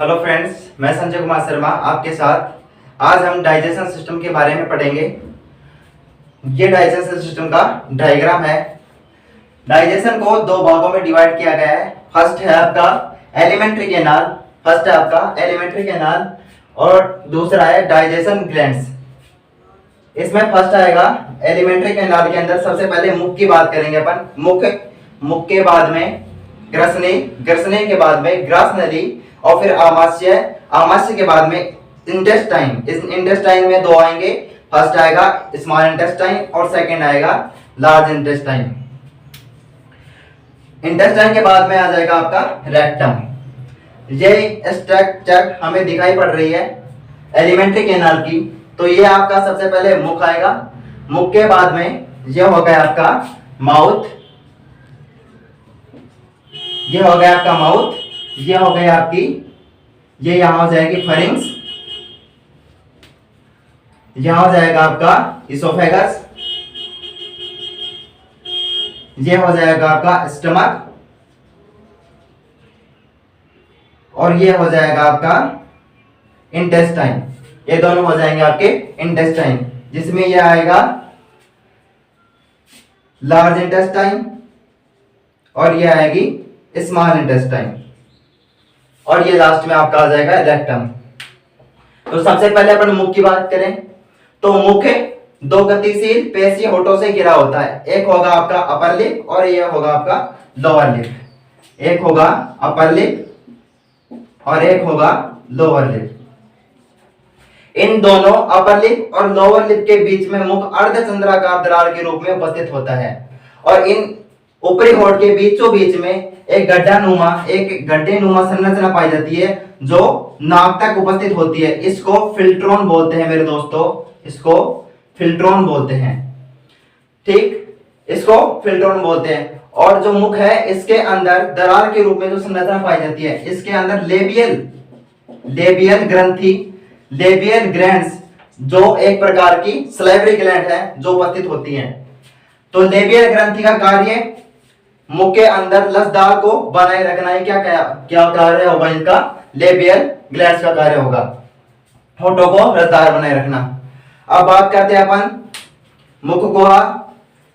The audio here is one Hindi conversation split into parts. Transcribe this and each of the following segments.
हेलो फ्रेंड्स, मैं संजय कुमार शर्मा आपके साथ। आज हम डाइजेशन सिस्टम के बारे में पढ़ेंगे। ये डाइजेशन सिस्टम का डायग्राम है। डाइजेशन को दो भागों में डिवाइड किया गया है। फर्स्ट है आपका एलिमेंट्री कैनाल और दूसरा है डाइजेशन ग्लैंड्स। इसमें फर्स्ट आएगा एलिमेंट्री कैनाल के अंदर। सबसे पहले मुख की बात करेंगे अपन। मुख के बाद में ग्रसनी के बाद में ग्रास नली और फिर आमाशय के बाद में इंटेस्टाइन। इस इंटेस्टाइन में दो आएंगे। फर्स्ट आएगा स्मॉल इंटेस्टाइन और सेकंड आएगा लार्ज इंटेस्टाइन। इंटेस्टाइन के बाद में आ जाएगा आपका रेक्टम। ये स्ट्रक्चर हमें दिखाई पड़ रही है एलिमेंट्री कैनाल की। तो ये आपका सबसे पहले मुख आएगा। मुख के बाद में ये हो गया आपका माउथ, ये हो गया आपका माउथ, ये हो गया आपकी, ये यहां हो जाएगी फेरिंक्स, यहां हो जाएगा आपका इसोफेगस, ये हो जाएगा आपका स्टमक और ये हो जाएगा आपका इंटेस्टाइन। ये दोनों हो जाएंगे आपके इंटेस्टाइन, जिसमें ये आएगा लार्ज इंटेस्टाइन और ये आएगी स्मॉल इंटेस्टाइन और ये लास्ट में आपका आ जाएगा रेक्टम। तो सबसे पहले अपन मुख की बात करें तो मुख दो गतिशील पेशीय होठों से घिरा होता है। एक होगा आपका अपर लिप और ये होगा आपका लोअर लिप। एक होगा अपर लिप और एक होगा लोअर लिप। इन दोनों अपर लिप और लोअर लिप के बीच में मुख अर्धचंद्राकार दरार के रूप में उपस्थित होता है और इन ऊपरी होठ के बीचों बीच में एक गड्ढे नुमा संरचना पाई जाती है जो नाक तक उपस्थित होती है। इसको फिल्ट्रोन बोलते हैं मेरे दोस्तों, इसको फिल्ट्रोन बोलते हैं। ठीक, इसको फिल्ट्रोन बोलते हैं। और जो मुख है इसके अंदर दरार के रूप में जो संरचना पाई जाती है, इसके अंदर लेबियल ग्रंथि, लेबियल ग्लैंड्स जो एक प्रकार की सलाइवरी ग्लैंड है जो उपस्थित होती हैं। तो लेबियल ग्रंथि का कार्य मुख के अंदर लसदार को बनाए रखना है। क्या कार्य होगा इनका? लेबियल ग्लैंड्स का कार्य होगा होठों को लसदार बनाए रखना। अब बात करते हैं अपन मुख गुहा।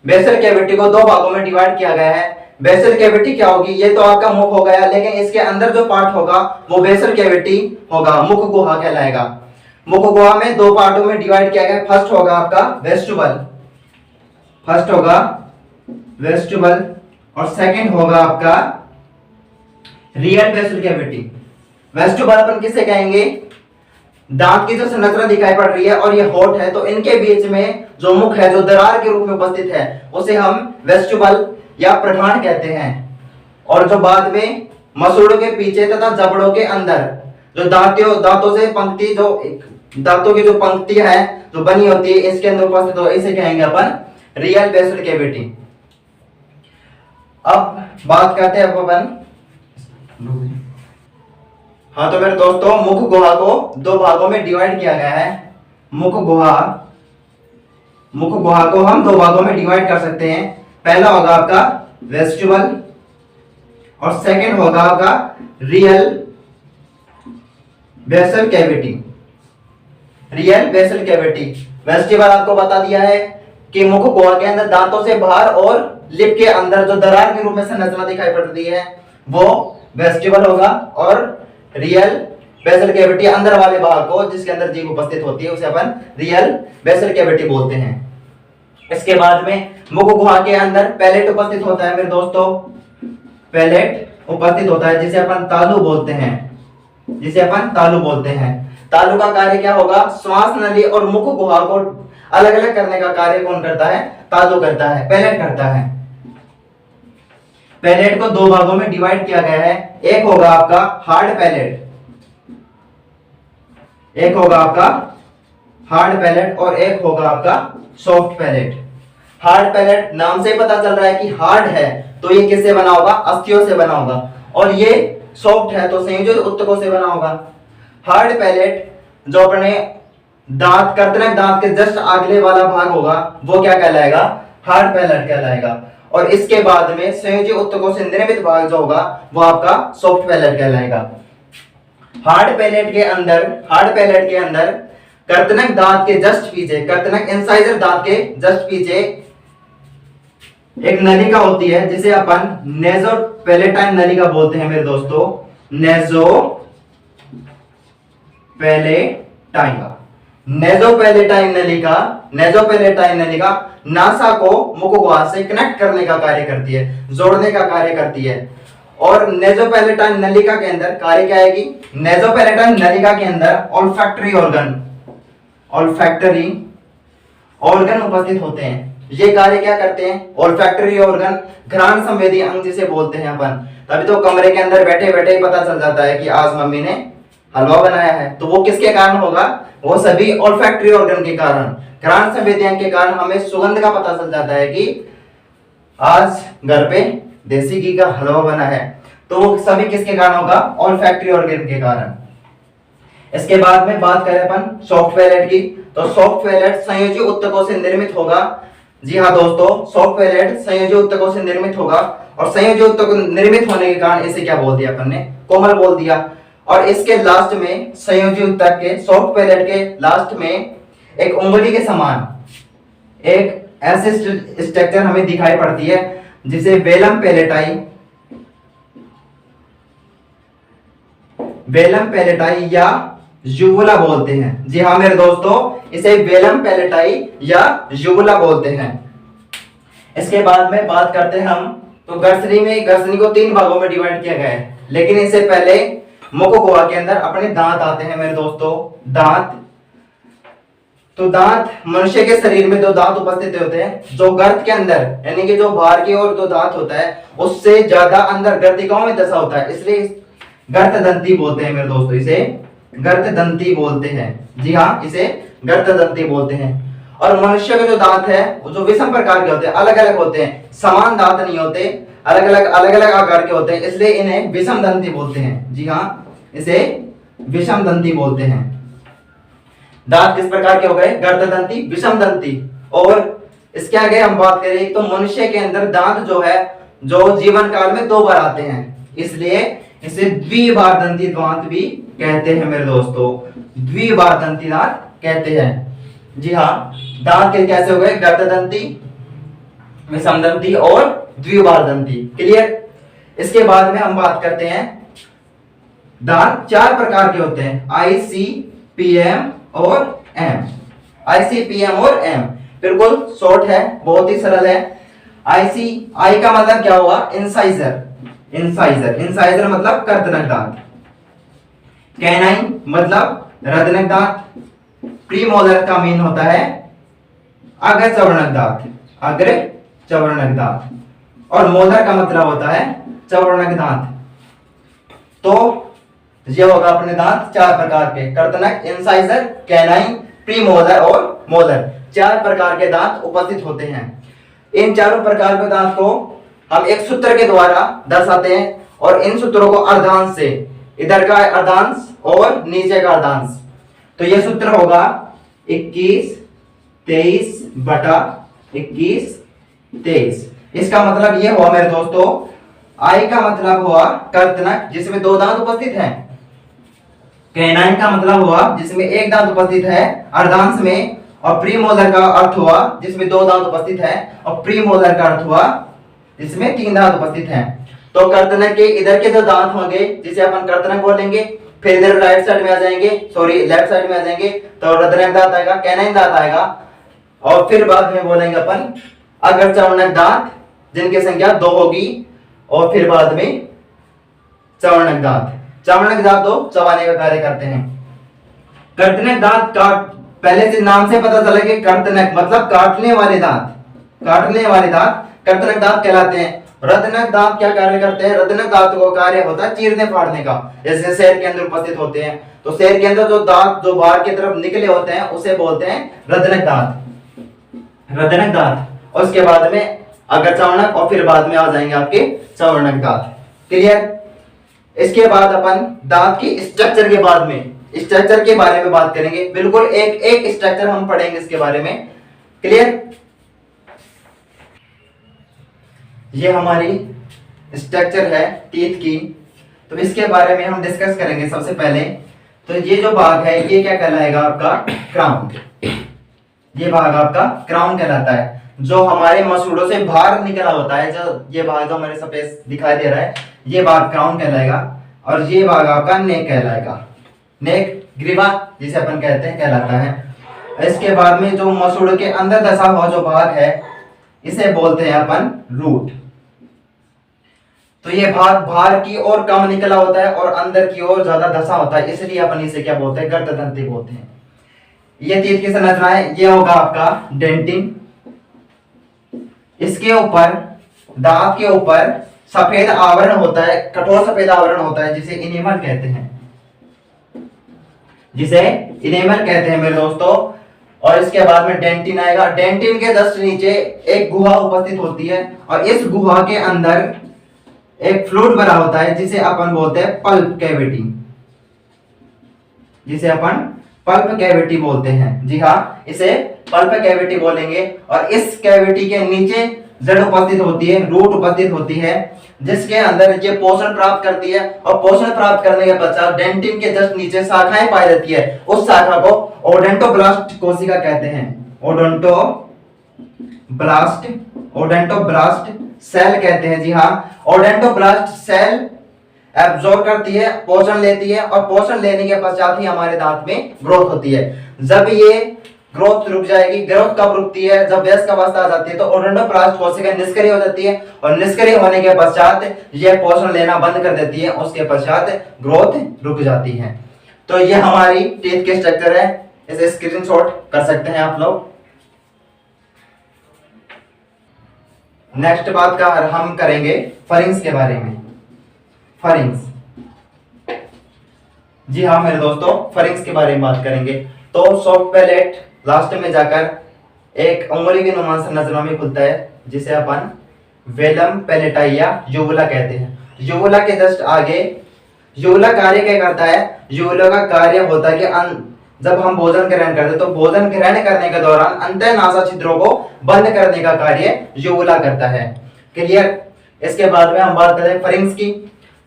बेसल कैविटी को दो भागों में डिवाइड किया गया है। बेसल कैविटी क्या होगी? ये तो आपका मुख हो गया, लेकिन इसके अंदर जो पार्ट होगा वो बेसल कैविटी होगा, मुख गुहा कहलाएगा। मुख गुहा में दो पार्टों में डिवाइड किया गया। फर्स्ट होगा आपका वेस्टिबल और सेकंड होगा आपका रियल बेसल कैविटी। वेस्टिबल अपन किसे कहेंगे? दांत की जो संरचना दिखाई पड़ रही है और ये होठ है, तो इनके बीच में जो मुख है जो दरार के रूप में उपस्थित है उसे हम वेस्टिबल या प्रधान कहते हैं। और जो बाद में मसूड़ों के पीछे तथा जबड़ों के अंदर जो दांतों की जो पंक्ति है जो बनी होती है इसके अंदर उपस्थित हो, इसे कहेंगे अपन रियल बेसल कैविटी। अब बात करते हैं अपन। हाँ तो मेरे दोस्तों, मुख गुहा को दो भागों में डिवाइड किया गया है। मुख गुहा को हम दो भागों में डिवाइड कर सकते हैं। पहला होगा आपका वेस्टिबल और सेकंड होगा आपका रियल बेसल कैविटी। वेस्टिबल आपको बता दिया है कि मुख गुहा के अंदर दांतों से बाहर और लिप के अंदर जो दरार के रूप में संरचना दिखाई पड़ रही है वो वेस्टिबल होगा और रियल बेसल कैविटी अंदर वाले भाग को जिसके अंदर जीभ उपस्थित होती है उसे अपन रियल बेसल कैविटी बोलते हैं। इसके बाद में मुख गुहा के अंदर पैलेट उपस्थित होता है मेरे दोस्तों, पैलेट उपस्थित होता है जिसे अपन तालु बोलते हैं। तालु का कार्य क्या होगा? श्वास नली और मुख गुहा को अलग अलग करने का कार्य कौन करता है? तालु करता है, पैलेट करता है। पैलेट को दो भागों में डिवाइड किया गया है। एक होगा आपका हार्ड पैलेट और एक होगा आपका सॉफ्ट पैलेट। हार्ड पैलेट नाम से पता चल रहा है कि हार्ड है, तो ये किससे बना होगा? अस्थियों से बना होगा। और ये सॉफ्ट है तो संयोजित ऊतकों से बना होगा। हार्ड पैलेट जो अपने कर्तनक दांत के जस्ट अगले वाला भाग होगा वो क्या कहलाएगा? हार्ड पैलेट कहलाएगा। और इसके बाद में संयोजी ऊतकों से निर्मित भाग जो होगा वो आपका सॉफ्ट पैलेट कहलाएगा। हार्ड पैलेट के अंदर कर्तनक दांत के जस्ट पीछे, कर्तनक इंसाइजर दांत के जस्ट पीछे एक नलिका होती है जिसे अपन नेजोपैलेटाइन नलिका बोलते हैं मेरे दोस्तों, नेजोपैलेटाइन नलिका नासा को मुखौघात से कनेक्ट करने का कार्य करती है, जोड़ने का कार्य करती है। और नेजोपैलेटाइन नलिका के अंदर कार्य क्या आएगी? नेजोपैलेटाइन नलिका के अंदर ऑल्फैक्टरी ऑर्गन उपस्थित होते हैं। ये कार्य क्या करते हैं? ऑल्फैक्टरी ऑर्गन, घ्राण संवेदी अंग जिसे बोलते हैं अपन। तभी तो कमरे के अंदर बैठे बैठे ही पता चल जाता है कि आज मम्मी ने हलवा बनाया है, तो वो किसके कारण होगा? वो सभी ऑल्फैक्टरी ऑर्गन के कारण, घ्राण संवेदी अंग के कारण हमें सुगंध का पता चल जाता है कि आज घर पे देसी घी का हलवा बना है। तो वो सभी किसके कारण होगा? ऑल्फैक्टरी ऑर्गन के कारण। इसके बाद में बात करें अपन सॉफ्ट पैलेट की, तो सॉफ्ट पैलेट संयोजी उत्तकों से निर्मित होगा। जी हाँ दोस्तों, सॉफ्ट पैलेट संयोजी उत्तकों से निर्मित होगा, और संयोजी उत्तक निर्मित होने के कारण इसे क्या बोल दिया अपन ने? कोमल बोल दिया। और इसके लास्ट में, संयोजी उत्तक के, सॉफ्ट पैलेट के लास्ट में एक उंगली के समान एक ऐसे स्ट्रक्चर हमें दिखाई पड़ती है जिसे वेलम पैलेटाई या यूवुला बोलते हैं। जी हाँ मेरे दोस्तों, इसे वेलम पैलेटाई या यूवुला बोलते हैं। इसके बाद में बात करते हैं हम, तो गर्सनी को 3 भागों में डिवाइड किया गया है, लेकिन इससे पहले मुखौघा के अंदर अपने दांत आते हैं मेरे दोस्तों। दांत, तो दांत, मनुष्य के शरीर में 2 दांत उपस्थित होते हैं, जो गर्त के अंदर, यानी कि जो बाहर की ओर 2 दांत होता है उससे ज्यादा अंदर गर्तिकाओं में दशा होता है, इसलिए गर्तदंती बोलते हैं मेरे दोस्तों, इसे गर्तदंती बोलते हैं। जी हाँ, इसे गर्तदंती बोलते हैं। और मनुष्य के जो दांत है वो जो विषम प्रकार के होते हैं, अलग अलग होते हैं, समान दांत नहीं होते, अलग अलग आकार के होते हैं, इसलिए इन्हें विषम दंती बोलते हैं। जी हाँ, इसे विषम दंती बोलते हैं। दांत किस प्रकार के हो गए? गर्तदंती, विषम दंती। और इसके आगे हम बात करें तो मनुष्य के अंदर दांत जो है, जो जीवन काल में 2 बार आते हैं, इसलिए इसे द्विबारदंती दांत भी कहते हैं मेरे दोस्तों, द्विबारदंती दांत कहते हैं। जी हाँ, दांत के कैसे हो गए? गर्तदंती, विषमदंती और द्विबारदंती। क्लियर? इसके बाद में हम बात करते हैं, दांत 4 प्रकार के होते हैं, IC, PM और M। IC, PM और M बिल्कुल शॉर्ट है, बहुत ही सरल है। आई का मतलब क्या हुआ? इंसाइजर मतलब कर्तनक दांत। कैनाइन मतलब रदनक दांत। प्रीमोलर का मीन होता है अग्रचवर्णक दांत, और मोलर का मतलब होता है चवर्णक दांत। तो ये होगा अपने दांत 4 प्रकार के, कर्तनक, इंसाइजर, कैनाइन, प्रीमोलर और मोलर, 4 प्रकार के दांत उपस्थित होते हैं। इन चारों प्रकार के दांत को हम एक सूत्र के द्वारा दर्शाते हैं, और इन सूत्रों को अर्धांश से, इधर का अर्धांश और नीचे का अर्धांश, तो यह सूत्र होगा 21-23/21-23। इसका मतलब यह हुआ मेरे दोस्तों, आई का मतलब हुआ कर्तनक जिसमें 2 दांत उपस्थित हैं, कैनाइन का मतलब हुआ जिसमें 1 दांत उपस्थित है अर्धांश में, और प्रीमोलर का अर्थ हुआ जिसमें 2 दांत उपस्थित है, और प्रीमोलर का अर्थ हुआ जिसमें 3 दांत उपस्थित हैं। तो कर्तनक के इधर के जो दांत होंगे जिसे अपन कर्तनक बोलेंगे, फिर इधर राइट साइड में आ जाएंगे, लेफ्ट साइड में आ जाएंगे, तो रदनक दांत आएगा, कैनाइन दांत आएगा, और फिर बाद में बोलेंगे अपन अग्रचवर्णक दांत जिनकी संख्या 2 होगी, और फिर बाद में चवर्णक दांत। चवर्णक दांत 2 चबाने का कार्य करते हैं। कर्तनक दांत का पहले से नाम से पता चला कि कर्तनक मतलब काटने वाले दांत कर्तनक दांत कहलाते हैं। रदनक दांत क्या कार्य करते हैं? रदनक दांत का कार्य होता है चीरने फाड़ने का, जैसे शेर के अंदर उपस्थित होते हैं, तो शेर के अंदर जो दांत जो बाहर की तरफ निकले होते हैं उसे बोलते हैं रदनक दांत। और उसके बाद में अग्रचवर्णक, और फिर बाद में आ जाएंगे आपके चवर्णक दांत। क्लियर? इसके बाद अपन दांत की स्ट्रक्चर के बारे में बात करेंगे, बिल्कुल एक स्ट्रक्चर हम पढ़ेंगे इसके बारे में। क्लियर? ये हमारी स्ट्रक्चर है टीथ की, तो इसके बारे में हम डिस्कस करेंगे सबसे पहले। तो ये जो भाग है ये क्या कहलाएगा आपका क्राउन। ये भाग आपका क्राउन कहलाता है, जो हमारे मसूड़ों से बाहर निकला होता है। जो ये भाग जो हमारे सफेद दिखाई दे रहा है ये भाग क्राउन कहलाएगा, और ये भाग आपका नेक कहलाएगा। नेक ग्रीवा जिसे अपन कहते हैं कहलाता है। इसके बाद में जो मसूड़ों के अंदर धसा हुआ जो भाग है इसे बोलते हैं अपन रूट। तो ये भाग बाहर की ओर कम निकला होता है और अंदर की ओर ज्यादा धसा होता है, इसलिए अपन इसे क्या बोलते हैं, गर्ददंती बोलते हैं। ये तीर की संरचना है, ये होगा आपका डेंटिन। इसके ऊपर दांत के ऊपर सफेद आवरण होता है, कठोर सफेद आवरण होता है, जिसे इनेमल कहते हैं, जिसे इनेमल कहते हैं मेरे दोस्तों। और इसके बाद में डेंटिन आएगा। डेंटिन के जस्ट नीचे एक गुहा उपस्थित होती है, और इस गुहा के अंदर एक फ्लूइड बना होता है जिसे अपन बोलते हैं पल्प कैविटी, जिसे अपन पल्प कैविटी बोलते हैं। जी हाँ, इसे पल्प कैविटी बोलेंगे। और इस कैविटी के नीचे जड़ उपस्थित होती है, रूट उपस्थित होती है, जिसके अंदर ये पोषण प्राप्त करती है। और पोषण प्राप्त करने के पश्चात डेंटिन के जस्ट नीचे शाखाएं पाई जाती है। उस शाखा को ओडेंटोब्लास्ट कोशिका कहते हैं। ओडेंटोब्लास्ट सेल कहते हैं। जी हाँ, ओडेंटोब्लास्ट सेल एब्जॉर्ब करती है, पोषण लेती है, और पोषण लेने के पश्चात ही हमारे दांत में ग्रोथ होती है। जब ये ग्रोथ रुक जाएगी, ग्रोथ कब रुकती है, जब वयस्क अवस्था आ जाती है, तो ओडेंटोब्लास्ट कोशिका निष्क्रिय हो जाती है, और निष्क्रिय होने के पश्चात यह पोषण लेना बंद कर देती है। उसके पश्चात ग्रोथ रुक जाती है। तो ये हमारी टीथ के स्ट्रक्चर है, इसे स्क्रीनशॉट कर सकते हैं आप लोग। नेक्स्ट बात का हम करेंगे फरिंग्स के बारे में। फरिंग्स, जी हाँ मेरे दोस्तों, फरिंग्स के बारे में बात करेंगे। तो सॉफ्ट पैलेट लास्ट में जाकर एक उंगली के नुमान संरचना में खुलता है, जिसे अपन वेलम पैलेटाई या यूवुला कहते हैं। यूवुला के जस्ट आगे यूवुला कार्य क्या करता है, यूवुला का कार्य होता है कि जब हम भोजन ग्रहण करते हैं तो भोजन ग्रहण करने के दौरान अंतःनासा छिद्रों को बंद करने का कार्य यूवुला करता है। क्लियर। इसके बाद में हम बात करते हैं फरिंग्स की।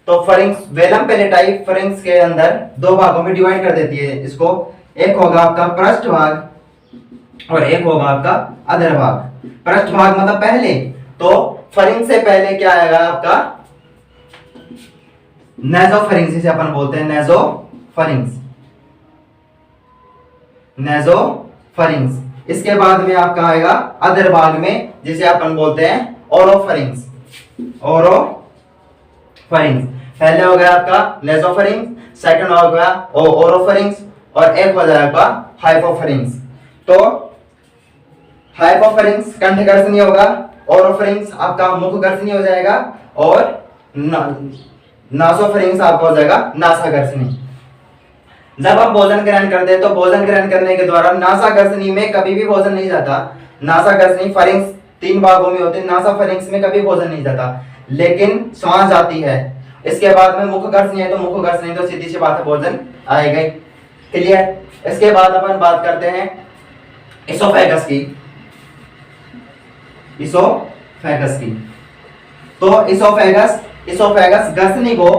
तो फरिंग्स, वेलम पैलेटाई फरिंग्स के अंदर दो भागों में डिवाइड कर देती है इसको। एक होगा आपका पृष्ठ भाग और एक होगा आपका अधर भाग। पृष्ठ भाग मतलब पहले, तो फरिंग से पहले क्या आएगा आपका नेजोफरिंग्स, जिसे अपन बोलते हैं नेजोफरिंग्स। नेजोफरिंग्स। इसके बाद में आपका आएगा अधर भाग में, जिसे अपन बोलते हैं ओरोफरिंग्स। ओरोफरिंग्स। पहले हो गया आपका नेजोफरिंग्स, सेकंड हो गया ओरोफरिंग्स, और एक हो जाएगा हाइपोफरिंग्स। तो हाइपोफरिंग्स कंठघर्षणी होगा, ओरोफरिंग्स आपका मुखघर्षणी हो जाएगा, और नासोफरिंग्स आपका हो जाएगा नासाघर्षणी। जब आप भोजन ग्रहण करते हैं तो भोजन ग्रहण करने के दौरान नासाघर्षणी में कभी भी भोजन नहीं जाता। नासाघर्षणी फरिंग्स तीन भागों में होते हैं, नासाफरिंग्स में कभी भोजन नहीं जाता, लेकिन सांस जाती है। इसके बाद में मुखघर्षणी है, तो मुखघर्षणी तो सीधी सी बात है, भोजन आएगा। क्लियर। इसके बाद अपन बात करते हैं इसोफेगस की। इसोफेगस की। तो इसोफेगस घर्षणी को,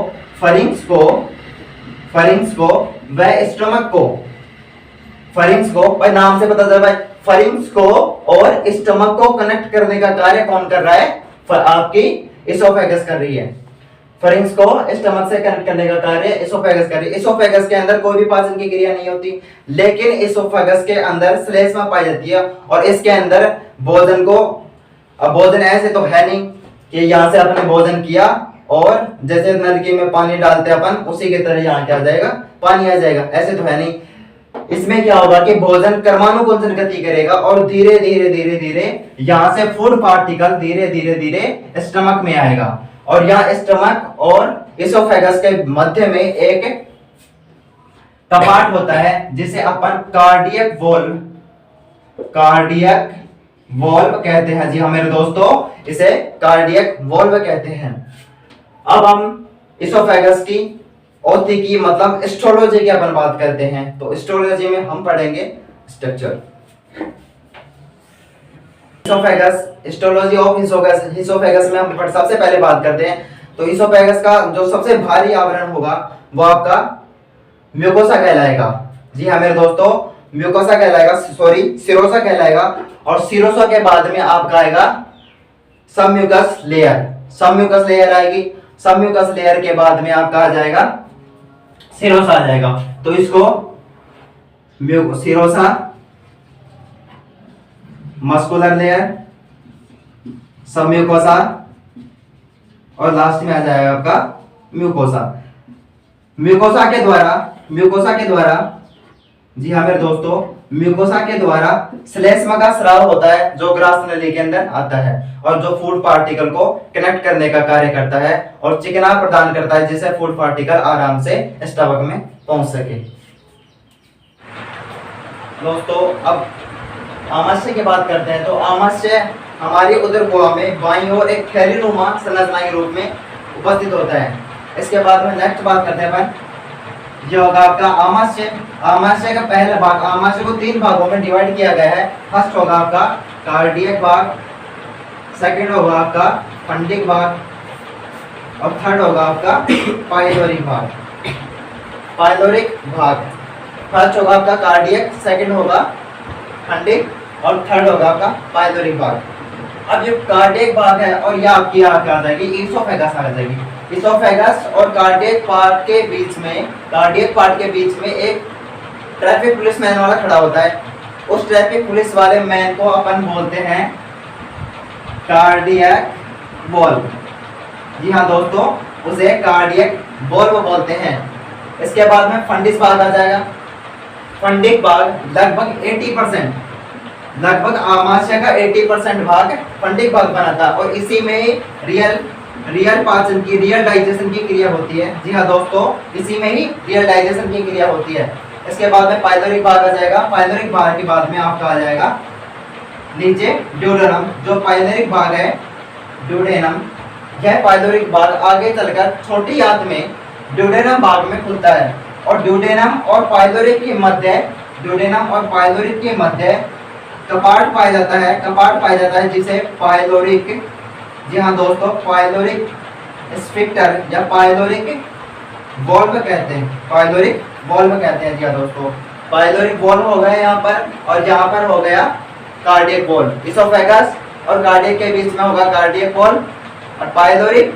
फरिंग्स को व स्टमक को, फरिंग्स को भाई नाम से पता चल भाई, फरिंग्स को और स्टमक को कनेक्ट करने का कार्य कौन कर रहा है, आपकी इसोफेगस कर रही है। फरिंग्स को स्टमक से कनेक्ट करने का कार्य इसोफेगस कर रही है। इसोफेगस के अंदर कोई भी पाचन की क्रिया नहीं होती, लेकिन इसोफेगस के अंदर श्लेष्मा पाई जाती है, और इसके अंदर भोजन को, अब भोजन ऐसे तो है नहीं कि यहाँ से आपने भोजन किया और जैसे नलकी में पानी डालते अपन उसी की तरह यहाँ क्या आ जाएगा, पानी आ जाएगा, ऐसे तो है नहीं। इसमें क्या होगा कि भोजन कर्मानुकुंचन गति करेगा, और धीरे धीरे यहाँ से फूड पार्टिकल धीरे धीरे स्टमक में आएगा, और यहाँ स्टमक और इसोफेगस के मध्य में एक कपाट होता है जिसे अपन कार्डियक वॉल्व कहते हैं। जी हाँ मेरे दोस्तों, इसे कार्डियक वॉल्व कहते हैं। अब हम इसोफेगस की औती की मतलब हिस्टोलॉजी की अपन बात करते हैं। तो हिस्टोलॉजी में हम पढ़ेंगे structure, oesophagus, histology of oesophagus में हम सबसे पहले बात करते हैं। तो इसोफेगस का जो सबसे भारी आवरण होगा वो आपका म्यूकोसा कहलाएगा। जी हाँ मेरे दोस्तों, म्यूकोसा कहलाएगा, सॉरी सिरोसा कहलाएगा। और सिरोसा के बाद में आपका आएगा सबम्यूकस लेयर। सबम्यूकस लेयर आएगी, सबम्यूकस लेयर के बाद में आपका आ जाएगा सिरोसा आ जाएगा। तो इसको सिरोसा, मस्कुलर लेयर, सबम्यूकोसा और लास्ट में आ जाएगा आपका म्यूकोसा। म्यूकोसा के द्वारा जी हाँ मेरे दोस्तों, म्यूकोसा के द्वारा श्लेष्मा का स्राव होता है जो ग्रास नली के अंदर आता है और जो फूड पार्टिकल को कनेक्ट करने का कार्य करता है और चिकना प्रदान करता है जिससे फूड पार्टिकल आराम से स्टमक में पहुंच सके। दोस्तों अब आमाशय की बात करते हैं। तो आमाशय हमारी उदर गुहा में बाईं ओर एक थैलीनुमा संरचना के रूप में उपस्थित होता है। इसके बाद में नेक्स्ट बात करते हैं अपन, जो होगा आपका आमाशय। आमाशय का पहला भाग, आमाशय को 3 भागों में डिवाइड किया गया है। फर्स्ट होगा आपका कार्डियक भाग, सेकंड होगा आपका फंडिक भाग और थर्ड होगा आपका पाइलोरिक भाग। पाइलोरिक भाग फर्स्ट होगा आपका कार्डियक, सेकंड होगा फंडिक और थर्ड होगा आपका पाइलोरिक भाग। अब जो कार्डियक भाग है और ये आपकी आ जाएगी इसोफेगस आ जाएगी। इसोफेगस और कार्डियक पार्ट के बीच में एक ट्रैफिक पुलिस मैन वाला खड़ा होता है। उस ट्रैफिक पुलिस वाले मैन को अपन बोलते हैं कार्डियक वॉल्व। जी हाँ दोस्तों, उसे कार्डियक वॉल्व बोलते हैं। इसके बाद में फंडिस भाग आ जाएगा। फंडिक भाग लगभग आमाशय का 80% भाग फंडिक भाग बनाता है और इसी में रियल पाचन की, रियल डाइजेशन की क्रिया होती है। जी हाँ दोस्तों, इसी में ही रियल डाइजेशन की क्रिया होती है। इसके बाद में पाइलोरिक भाग आ जाएगा। पाइलोरिक भाग के बाद में आपका आ जाएगा नीचे ड्यूडेनम। जो पाइलोरिक भाग है ड्यूडेनम, यह पाइलोरिक भाग आगे चलकर छोटी आंत में ड्यूडेनम भाग में खुलता है और ड्यूडेनम और पाइलोरिक के मध्य कपाट पाया जाता है जिसे पाइलोरिक, जी हाँ दोस्तों, पाइलोरिक स्फिंक्टर या पाइलोरिक वॉल्व कहते हैं। जी हाँ दोस्तों, पाइलोरिक वॉल्व हो गया यहाँ पर और यहाँ पर हो गया कार्डियक वॉल्व। इसोफेगस और कार्डियक के बीच में होगा कार्डियक वॉल्व और पाइलोरिक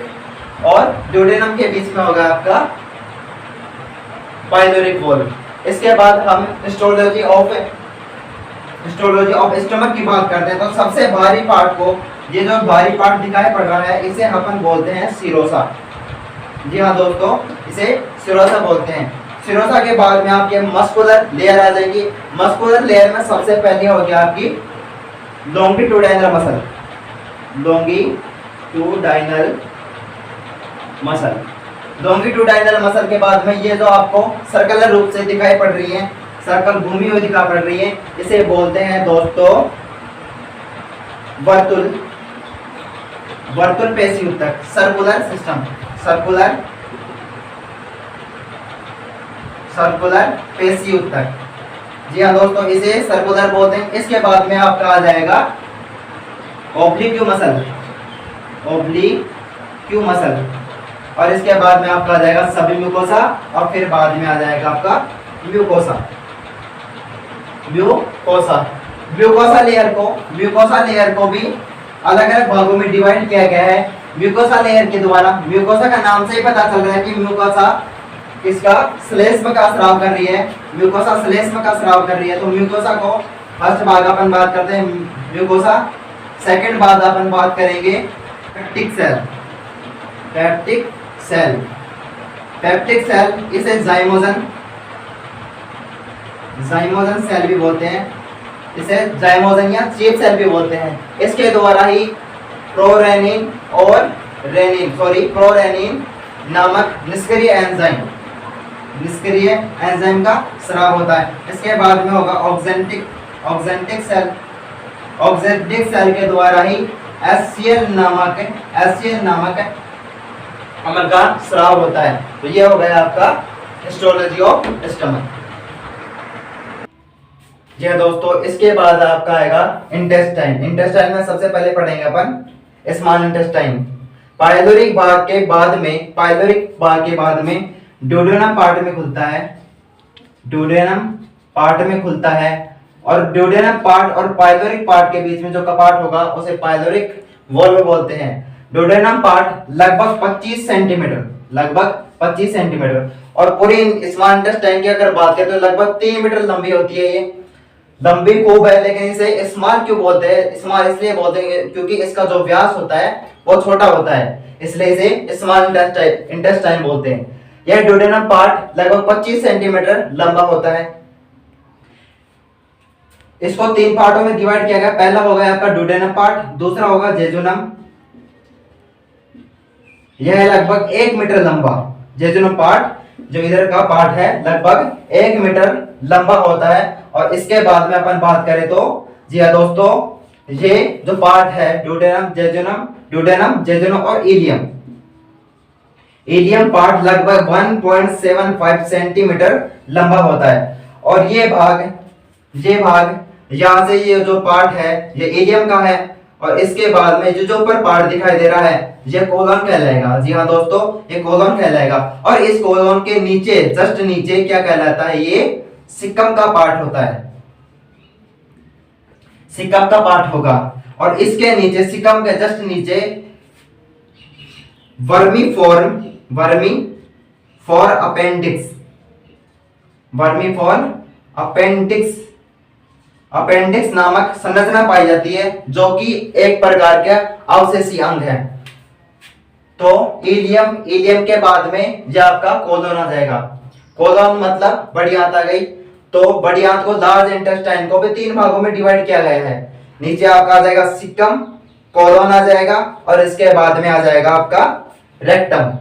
और ड्यूडेनम के बीच में होगा आपका पाइलोरिक वॉल्व। इसके बाद हम हिस्टोलॉजी ऑफ स्टमक की बात करते हैं। तो सबसे भारी पार्ट को, ये जो भारी पार्ट दिखाई पड़ रहा है, इसे अपन बोलते हैं सिरोसा। जी हाँ दोस्तों, इसे सिरोसा बोलते हैं। सिरोसा के बाद में आपके मस्कुलर लेयर आ जाएगी। मस्कुलर लेयर में सबसे पहले होगी आपकी लॉन्गिट्यूडाइनल मसल के बाद में ये जो आपको सर्कुलर रूप से दिखाई पड़ रही है, सर्कल घूमी हुई दिखाई पड़ रही है, इसे बोलते हैं दोस्तों वर्तुल पेशी ऊतक, सर्कुलर सिस्टम, सर्कुलर पेशी ऊतक। जी हाँ दोस्तों, इसे सर्कुलर बोलते हैं। इसके बाद में आपका आ जाएगा ओब्लिक्यू मसल और इसके बाद में आपका आ जाएगा सबम्यूकोसा और फिर बाद में आ जाएगा आपका म्यूकोसा लेयर को भी अलग अलग भागों में डिवाइड किया गया है। म्यूकोसा लेयर के द्वारा, म्यूकोसा का नाम से ही पता चल रहा है कि म्यूकोसा इसका श्लेष्म का स्राव कर रही है। तो म्यूकोसा को फर्स्ट भाग अपन बात करते हैं म्यूकोसा। सेकंड भाग अपन बात करेंगे पेप्टिक सेल, इसे जाइमोजन सेल भी बोलते हैं, इसे जाइमोजन या चीफ सेल भी बोलते हैं। इसके द्वारा ही प्रोरेनिन नामक निष्क्रिय एंजाइम का स्राव होता है। इसके बाद में होगा ऑक्जेंटिक सेल के द्वारा ही एससीएल नामक अम्ल का स्राव होता है। तो ये हो गया आपका हिस्टोलॉजी ऑफ स्टमक। जी हाँ दोस्तों, इसके बाद आपका आएगा इंटेस्टाइन में सबसे पहले पढ़ेंगे अपन स्मॉल इंटेस्टाइन। पाइलोरिक भाग के बाद में ड्यूडेनम पार्ट में खुलता है, ड्यूडेनम पार्ट में खुलता है। और ड्यूडेनम पार्ट और पाइलोरिक पार्ट के बीच में जो कपाट होगा उसे पाइलोरिक वॉल्व बोलते हैं। ड्यूडेनम पार्ट लगभग 25 सेंटीमीटर और पूरी स्मॉल इंटेस्टाइन की अगर बात करें तो लगभग 3 मीटर लंबी होती है। ये लंबी खूब है, लेकिन इसे स्मॉल क्यों बोलते हैं? स्मॉल इसलिए बोलते हैं क्योंकि इसका जो व्यास होता है वो छोटा होता है, इसलिए इसे स्मॉल इंटेस्टाइन बोलते हैं। यह ड्यूडेनम पार्ट लगभग 25 सेंटीमीटर लंबा होता है। इसको 3 पार्टों में डिवाइड किया गया। पहला होगा आपका ड्यूडेनम पार्ट, दूसरा होगा जेजुनम, यह है लगभग 1 मीटर लंबा। जेजुनम पार्ट जो इधर का पार्ट है लगभग 1 मीटर लंबा होता है। और इसके बाद में अपन बात करें तो जी हाँ दोस्तों, ये जो पार्ट है ड्यूडेनम, जेजुनम और इलियम पार्ट लगभग 1.75 सेंटीमीटर लंबा होता है। और ये भाग यहाँ से ये जो पार्ट है ये इलियम का है। और इसके बाद में जो ऊपर पार्ट दिखाई दे रहा है ये कोलन कहलाएगा। जी हाँ दोस्तों, ये कोलन कहलाएगा। और इस कोलन के नीचे, जस्ट नीचे क्या कहलाता है? ये सिकम का पार्ट होता है, सिकम का पार्ट होगा। और इसके नीचे, सिकम के जस्ट नीचे वर्मी फॉर अपेंडिक्स नामक संरचना पाई जाती है, जो कि एक प्रकार का अवशेषी अंग है। तो इलियम के बाद में ये आपका कोलन आ जाएगा। कोलन मतलब बड़ी आंत आ गई। तो बड़ी आंत को, लार्ज इंटेस्टाइन को भी 3 भागों में डिवाइड किया गया है। नीचे आपका आ जाएगा सिकम, कोलन आ जाएगा और इसके बाद में आ जाएगा आपका रेक्टम।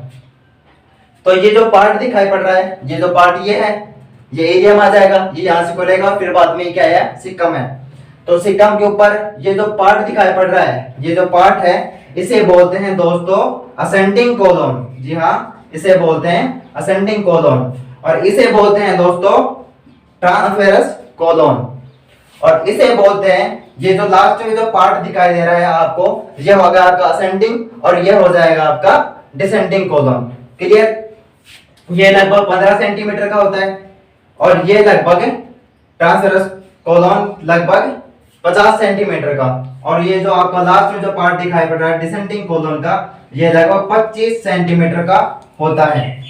तो ये जो पार्ट दिखाई पड़ रहा है, ये जो पार्ट ये है, ये इलियम आ जाएगा, ये यहां से खुलेगा, फिर बाद में क्या है? सिकम है। तो सिकम के ऊपर ये जो पार्ट दिखाई पड़ रहा है, ये जो पार्ट है इसे बोलते हैं दोस्तों असेंडिंग कोलन। जी हाँ, इसे बोलते हैं असेंडिंग कोलन। और इसे बोलते हैं दोस्तों ट्रांसफेरस कोलन। और इसे बोलते हैं, ये जो लास्ट में जो पार्ट दिखाई दे रहा है आपको, ये होगा आपका असेंडिंग और ये हो जाएगा आपका डिसेंडिंग कोलन। क्लियर? ये लगभग 15 सेंटीमीटर का होता है और ये लगभग ट्रांसफेरस कोलन लगभग 50 सेंटीमीटर का। और ये जो आपका लास्ट में जो पार्ट दिखाई पड़ रहा है डिसेंडिंग कोलन का, ये लगभग 25 सेंटीमीटर का होता है।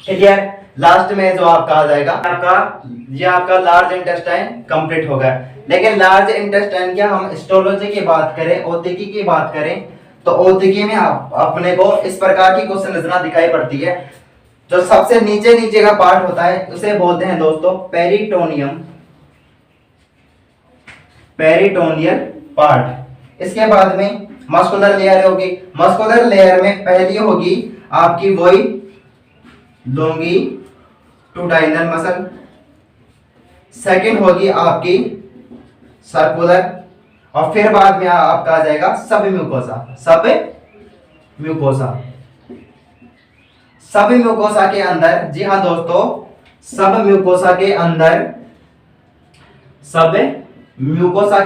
क्लियर? लास्ट में जो आपका आ जाएगा आपका लार्ज इंटेस्टाइन कंप्लीट होगा। लेकिन लार्ज इंटेस्टाइन क्या, हम हिस्टोलॉजी की बात करें, औद्योगिक की बात करें, तो औद्योगिक में अपने को इस प्रकार की कुछ संरचना दिखाई पड़ती है। जो सबसे नीचे का पार्ट होता है उसे बोलते हैं दोस्तों पेरिटोनियल पार्ट। इसके बाद में मस्कुलर लेयर होगी। मस्कुलर लेयर में पहली होगी आपकी वही लॉन्गिट्यूडाइनल मसल, सेकंड होगी आपकी सर्कुलर, और फिर बाद में आपका आ जाएगा सब म्यूकोसा के अंदर। जी हाँ दोस्तों, सब म्यूकोसा के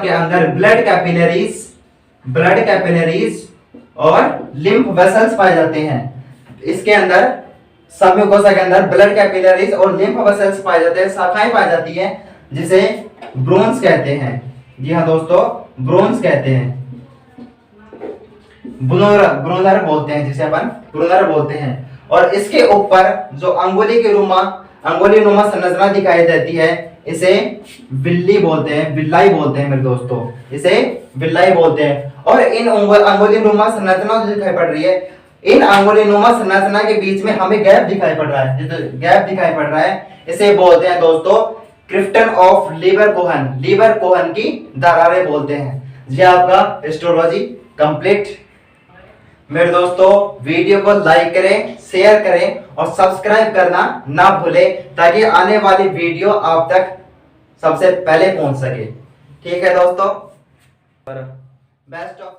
अंदर ब्लड कैपिलरीज और लिम्फ वेसल्स पाए जाते हैं। इसके अंदर सब म्यूकोसा के अंदर ब्लड कैपिलरीज और लिम्फ वेसल्स पाए जाते हैं, शाखाएं पाई जाती हैं, जिसे ब्रोन्स कहते हैं। जी हाँ दोस्तों, ब्रोन्स कहते हैं, ब्रूनर बोलते हैं, जिसे अपन ब्रूनर बोलते हैं। और इसके ऊपर जो अंगुली नुमा संरचना दिखाई देती है, इसे बिल्लाई बोलते हैं मेरे दोस्तों, इसे बिल्लाई बोलते हैं। और इन अंगुली नुमा संरचना जो दिखाई पड़ रही है, इन अंगुली नुमा संरचना के बीच में हमें गैप दिखाई पड़ रहा है, इसे बोलते हैं दोस्तों क्रिफ्टन ऑफ लीवर कोहन की दरारें बोलते हैं। ये आपका हिस्टोलॉजी कंप्लीट। मेरे दोस्तों, वीडियो को लाइक करें, शेयर करें और सब्सक्राइब करना ना भूलें, ताकि आने वाली वीडियो आप तक सबसे पहले पहुंच सके। ठीक है दोस्तों, बेस्ट ऑफ